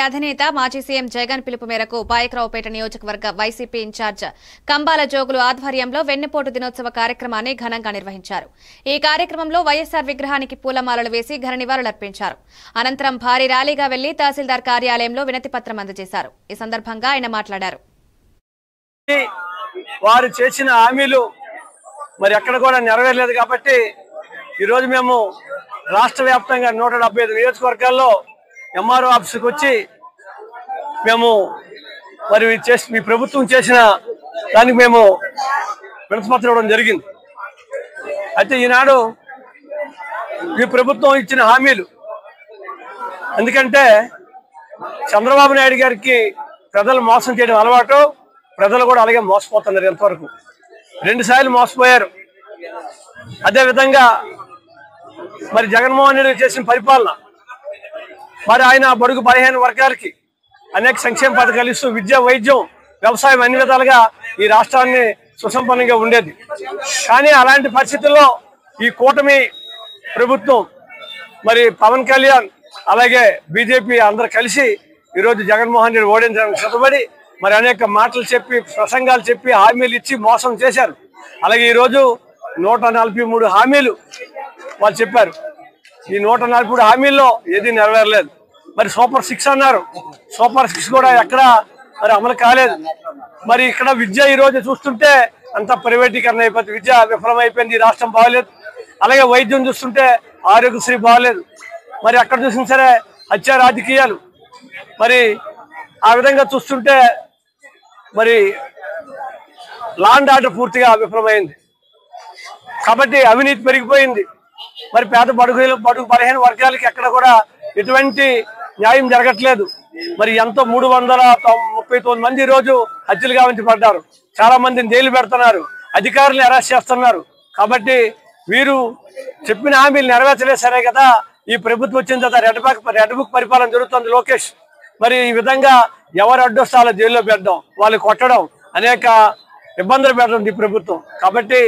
అధినేత మాజీ సీఎం జగన్ పిలుపు మేరకు పాయకరావుపేట నియోజకవర్గ వైసీపీ ఇన్ఛార్జ్ కంబాల జోగులు ఆధ్వర్యంలో వెన్నెపోటు దినోత్సవ కార్యక్రమాన్ని ఘనంగా నిర్వహించారు. ఈ కార్యక్రమంలో వైఎస్సార్ విగ్రహానికి పూలమాలలు వేసి ఘన నివాళులర్పించారు. అనంతరం భారీ ర్యాలీగా వెళ్లి తహసీల్దార్ కార్యాలయంలో వినతిపత్రం అందజేశారు. ఈ సందర్భంగా ఆయన మాట్లాడారు. వారు చేసిన హామీలు మరి ఎక్కడ కూడా నెరవేరలేదు కాబట్టి ఈ రోజు మేము రాష్ట్ర వ్యాప్తంగా 175 నియోజకవర్గాల్లో ఎంఆర్ఓ ఆఫీసుకు వచ్చి మేము మరి మీ ప్రభుత్వం చేసిన దానికి మేము వినతిపత్రం ఇవ్వడం జరిగింది. అయితే ఈనాడు ఈ ప్రభుత్వం ఇచ్చిన హామీలు ఎందుకంటే చంద్రబాబు నాయుడు గారికి ప్రజలు మోసం చేయడం అలవాటు, ప్రజలు కూడా అలాగే మోసపోతున్నారు. ఎంతవరకు 2 సార్లు మోసపోయారు. అదేవిధంగా మరి జగన్మోహన్ రెడ్డి చేసిన పరిపాలన మరి ఆయన బడుగు బలహీన వర్గాలకి అనేక సంక్షేమ పథకాలు ఇస్తూ విద్య, వైద్యం, వ్యవసాయం అన్ని విధాలుగా ఈ రాష్ట్రాన్ని సుసంపన్నంగా ఉండేది. కానీ అలాంటి పరిస్థితుల్లో ఈ కూటమి ప్రభుత్వం మరి పవన్ కళ్యాణ్ అలాగే బీజేపీ అందరూ కలిసి ఈరోజు జగన్మోహన్ రెడ్డి ఓడించడానికి సిద్ధపడి మరి అనేక మాటలు చెప్పి, ప్రసంగాలు చెప్పి, హామీలు ఇచ్చి మోసం చేశారు. అలాగే ఈరోజు 143 హామీలు వాళ్ళు చెప్పారు. ఈ 143 హామీల్లో ఏది నెరవేరలేదు. మరి సూపర్ 6 అన్నారు. సూపర్ 6 కూడా ఎక్కడ మరి అమలు కాలేదు. మరి ఇక్కడ విద్య ఈరోజు చూస్తుంటే అంతా ప్రైవేటీకరణ అయిపోతుంది. విద్య విఫలమైపోయింది. రాష్ట్రం బాగలేదు. అలాగే వైద్యం చూస్తుంటే ఆరోగ్యశ్రీ బాగలేదు. మరి అక్కడ చూసినా సరే హత్య రాజకీయాలు. మరి ఆ విధంగా చూస్తుంటే మరి లా అండ్ ఆర్డర్ పూర్తిగా విఫలమైంది. కాబట్టి అవినీతి పెరిగిపోయింది. మరి పేద బడుగు బలహీన వర్గాలకి ఎక్కడ కూడా ఎటువంటి న్యాయం జరగట్లేదు. మరి ఎంతో 339 మంది రోజు హత్యలు గావించబడ్డారు. చాలా మందిని జైలు పెడుతున్నారు. అధికారులను అరెస్ట్ చేస్తున్నారు. కాబట్టి వీరు చెప్పిన హామీలు నెరవేర్చలేదు. సరే కదా, ఈ ప్రభుత్వం వచ్చిన తర్వాత రెడ్ బుక్ పరిపాలన జరుగుతుంది. లోకేష్ మరి ఈ విధంగా ఎవరు అడ్డొస్తాలో జైల్లో పెట్టడం, వాళ్ళు కొట్టడం, అనేక ఇబ్బందులు పెట్టడం ఈ ప్రభుత్వం. కాబట్టి